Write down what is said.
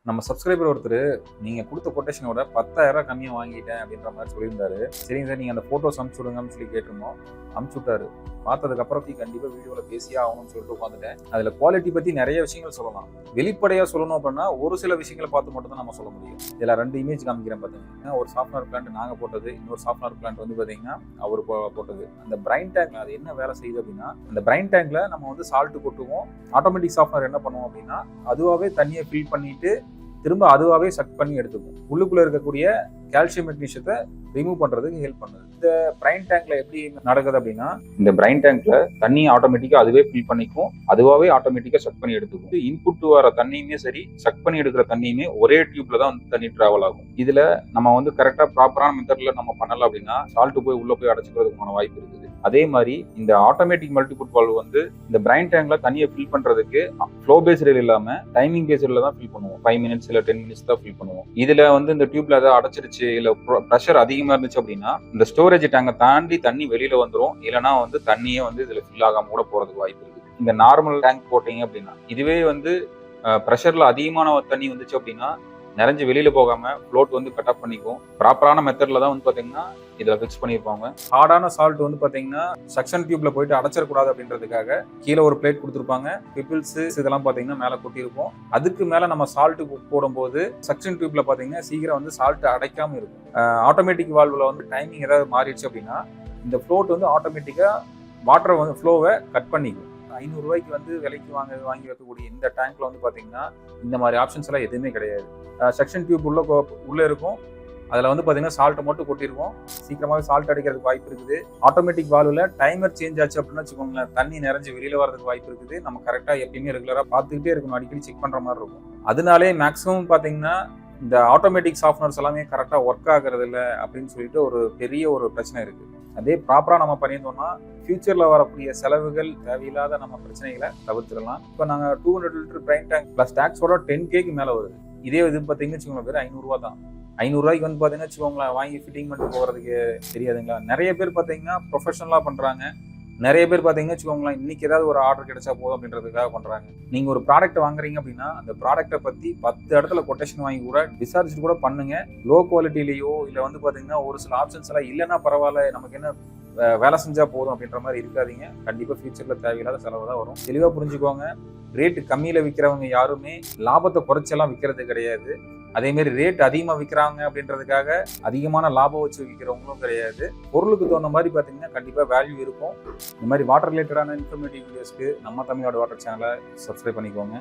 நம்ம சப்ஸ்கிரைபர் ஒருத்தர் நீங்கள் கொடுத்த கொட்டேஷனோட 10,000 கம்மியாக வாங்கிட்டேன் அப்படின்ற மாதிரி சொல்லியிருந்தாரு. சரிங்க சார், நீங்கள் அந்த ஃபோட்டோஸ் அனுப்பிச்சு விடுங்கன்னு சொல்லி கேட்டிருந்தோம். அனுப்பிச்சு விட்டாரு. பார்த்ததுக்கப்புறம் கண்டிப்பாக வீடியோவில் பேசியே ஆகணும்னு சொல்லிட்டு உட்காந்துட்டேன். அதில் குவாலிட்டி பற்றி நிறைய விஷயங்கள் சொல்லலாம். வெளிப்படையாக சொல்லணும் அப்படின்னா ஒரு சில விஷயங்களை பார்த்து மட்டும் தான் நம்ம சொல்ல முடியும். இதில் 2 இமேஜ் காமிக்கிறேன் பார்த்தீங்கன்னா, ஒரு சாஃப்ட்வேர் பிளான்ட் நாங்கள் போட்டது, இன்னொரு சாஃப்ட்வேர் பிளான்ட் வந்து பார்த்தீங்கன்னா அவர் போட்டது. அந்த பிரைன் டேங்க் அது என்ன வேலை செய்யுது அப்படின்னா, அந்த பிரைன் டேங்க்ல நம்ம வந்து சால்ட் கொட்டுவோம். ஆட்டோமேட்டிக் சாஃப்ட்வேர் என்ன பண்ணுவோம் அப்படின்னா, அதுவாகவே தண்ணியை ஃபில் பண்ணிட்டு திரும்ப அதுவாகவே சக் பண்ணி எடுத்துக்கும். உள்ளுக்குள்ள இருக்கக்கூடிய கால்சியம் மெக்னீஷியத்தை ரிமூவ் பண்றதுக்கு ஹெல்ப் பண்ணுது. இந்த பிரைன் டேங்க்ல எப்படி நடக்குது அப்படின்னா, இந்த பிரைன் டேங்க்ல தண்ணி ஆட்டோமேட்டிக்கா அதுவே ஃபில் பண்ணிக்கும், அதுவாவே ஆட்டோமேட்டிக்கா சக் பண்ணி எடுத்துக்கும். இன்புட் வர தண்ணியுமே சரி, சக் பண்ணி எடுக்கிற தண்ணியுமே ஒரே டியூப்ல தான் வந்து தண்ணி டிராவல் ஆகும். இதுல நம்ம வந்து கரெக்டா ப்ராப்பரான மெத்தட்ல நம்ம பண்ணல அப்படின்னா சால்ட் போய் உள்ள போய் அடைச்சிக்கிறதுக்கான வாய்ப்பு இருக்குது. அதே மாதிரி இந்த ஆட்டோமேட்டிக் மல்டிபுட் வால்வ் வந்து இந்த பிரைன் டேங்க்ல தண்ணியை ஃபில் பண்றதுக்கு ஃப்ளோ பேஸ்டு இல்லாம டைமிங் பேஸ்ல தான் ஃபில் பண்ணுவோம். 5 மினிட்ஸ் இல்ல 10 மினிட்ஸ் தான் ஃபில் பண்ணுவோம். இதுல வந்து இந்த டியூப்ல ஏதாவது அடைச்சிருச்சு இல்ல ப்ரெஷர் அதிகமா இருந்துச்சு அப்படின்னா இந்த ஸ்டோரேஜ் டேங்கை தாண்டி தண்ணி வெளியில வந்துடும். இல்லைன்னா வந்து தண்ணியே வந்து இதுல ஃபில் ஆகாம கூட போறதுக்கு வாய்ப்பு இருக்குது. இந்த நார்மல் டேங்க் போட்டீங்க அப்படின்னா, இதுவே வந்து ப்ரெஷர்ல அதிகமான தண்ணி வந்துச்சு அப்படின்னா நிறைஞ்சு வெளியில போகாம ஃப்ளோட் வந்து கட் ஆஃப் பண்ணிக்கும். ப்ராப்பரான மெத்தட்ல தான் வந்து பாத்தீங்கன்னா இதுல ஃபிக்ஸ் பண்ணிருப்பாங்க. ஹார்டான சால்ட் வந்து பாத்தீங்கன்னா சக்ஷன் டியூப்ல போயிட்டு அடைச்சிடக்கூடாது அப்படின்றதுக்காக கீழே ஒரு பிளேட் கொடுத்துருப்பாங்க. பிப்பிள்ஸ் இதெல்லாம் பாத்தீங்கன்னா மேல கொட்டியிருக்கும். அதுக்கு மேல நம்ம சால்ட் போடும்போது சக்ஷன் டியூப்ல பாத்தீங்கன்னா சீக்கிரம் வந்து சால்ட் அடைக்காம இருக்கும். ஆட்டோமேட்டிக் வால்வ்ல வந்து டைமிங் ஏதாவது மாறிடுச்சு அப்படின்னா இந்த ஃப்ளோட் வந்து ஆட்டோமேட்டிக்கா வாட்டர் வந்து ஃப்ளோவை கட் பண்ணிக்கும். 500 ரூபாய்க்கு வந்து விலைக்கு வாங்கி வைக்கக்கூடிய இந்த டேங்க்ல வந்து பாத்தீங்கன்னா இந்த மாதிரி ஆப்ஷன்ஸ் எல்லாம் எதுவுமே கிடையாது. செக்ஷன் டியூப் உள்ள இருக்கும். அதில் வந்து பார்த்தீங்கன்னா சால்ட்டை மட்டும் கொட்டிருக்கும். சீக்கிரமாகவே சால்ட் அடிக்கிறதுக்கு வாய்ப்பு இருக்குது. ஆட்டோமேட்டிக் வால்வில் டைமர் சேஞ்ச் ஆச்சு அப்படின்னு வச்சுக்கோங்களேன், தண்ணி நிறைஞ்சு வெளியில் வரதுக்கு வாய்ப்பு இருக்குது. நம்ம கரெக்டாக எப்பயுமே ரெகுலராக பார்த்துக்கிட்டே இருக்கணும், அடிக்கடி செக் பண்ணுற மாதிரி இருக்கும். அதனாலே மேக்ஸிமம் பார்த்தீங்கன்னா இந்த ஆட்டோமேட்டிக் சாஃப்ட்வேர்ஸ் எல்லாமே கரெக்டாக ஒர்க் ஆகுறது இல்லை அப்படின்னு சொல்லிட்டு ஒரு பெரிய ஒரு பிரச்சனை இருக்குது. அதே ப்ராப்பராக நம்ம பண்ணியிருந்தோம்னா ஃபியூச்சரில் வரக்கூடிய செலவுகள் தேவையில்லாத நம்ம பிரச்சனைகளை தவிர்த்துடலாம். இப்போ நாங்கள் 200 லிட்டர் பிரைன் டேங்க் ப்ளஸ் டேக்ஸோட 10Kக்கு மேலே வருது. இதே இது பார்த்தீங்கன்னு வச்சுக்கோங்க, வெறும் 500 ரூபா தான். 500 ரூபாய்க்கு வந்து பார்த்தீங்கன்னா வச்சுக்கோங்களேன், வாங்கி ஃபிட்டிங் பண்ணிட்டு போகிறதுக்கு தெரியாதுங்களா. நிறைய பேர் பார்த்தீங்கன்னா ப்ரொஃபஷனலாக பண்ணுறாங்க. நிறைய பேர் பார்த்தீங்கன்னா வச்சுக்கோங்களேன், இன்னைக்கு ஏதாவது ஒரு ஆர்டர் கிடைச்சா போதும் அப்படின்றதுக்காக பண்ணுறாங்க. நீங்கள் ஒரு ப்ராடக்ட் வாங்குறீங்க அப்படின்னா அந்த ப்ராடக்ட்டை பற்றி 10 இடத்துல கொட்டேஷன் வாங்கி கூட விசாரிச்சுட்டு கூட பண்ணுங்க. லோ குவாலிட்டிலேயோ இல்லை வந்து பார்த்தீங்கன்னா ஒரு சில ஆப்ஷன்ஸ் எல்லாம் இல்லைன்னா பரவாயில்ல, நமக்கு என்ன வேலை செஞ்சா போதும் அப்படின்ற மாதிரி இருக்காதீங்க. கண்டிப்பாக ஃபியூச்சரில் தேவையில்லாத செலவு தான் வரும். தெளிவாக புரிஞ்சுக்கோங்க. ரேட்டு கம்மியில் விற்கிறவங்க யாருமே லாபத்தை குறைச்செல்லாம் விற்கிறது கிடையாது. அதேமாரி ரேட் அதிகமாக விற்கிறாங்க அப்படின்றதுக்காக அதிகமான லாபம் வச்சு விற்கிறவங்களும் கிடையாது. பொருளுக்கு தகுந்த மாதிரி பார்த்தீங்கன்னா கண்டிப்பாக வேல்யூ இருக்கும். இந்த மாதிரி வாட்டர் ரிலேட்டடான இன்ஃபர்மேட்டிவ் வீடியோஸ்க்கு நம்ம தமிழ்நாடு வாட்டர் சேனலை சப்ஸ்கிரைப் பண்ணிக்கோங்க.